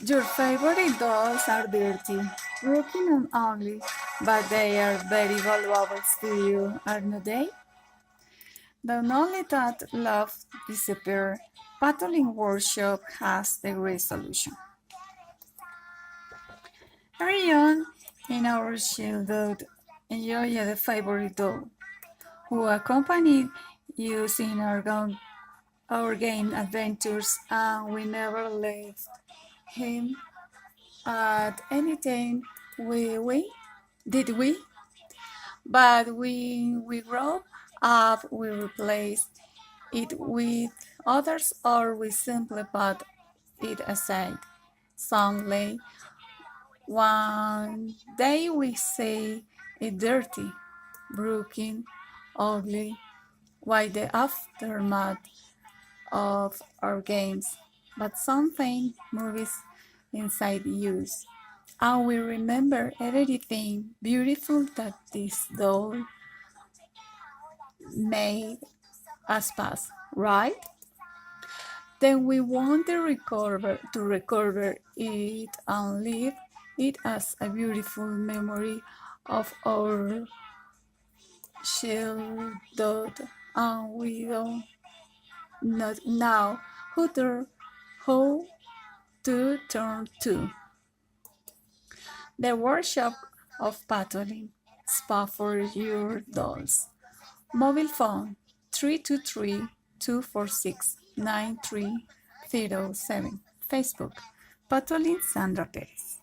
Your favorite dolls are dirty, broken and ugly, but they are very valuable to you, aren't they? Don't only that love disappear, patolin workshop has the great solution. Early on in our childhood, enjoy the favorite doll who accompanied us in our game adventures, and we never left him at any time. We did we? But when we grow up, we replace it with others, or we simply put it aside. Suddenly, one day we say it dirty, broken, ugly, why the aftermath of our games, but something moves inside you, and we remember everything beautiful that this doll made us pass, right? Then we want to recover it and leave it as a beautiful memory of our childhood, and we don't not know how to turn to. The workshop of patolin spa for your dolls. Mobile phone 323-246-9307. Facebook Patolin Sandra Perez.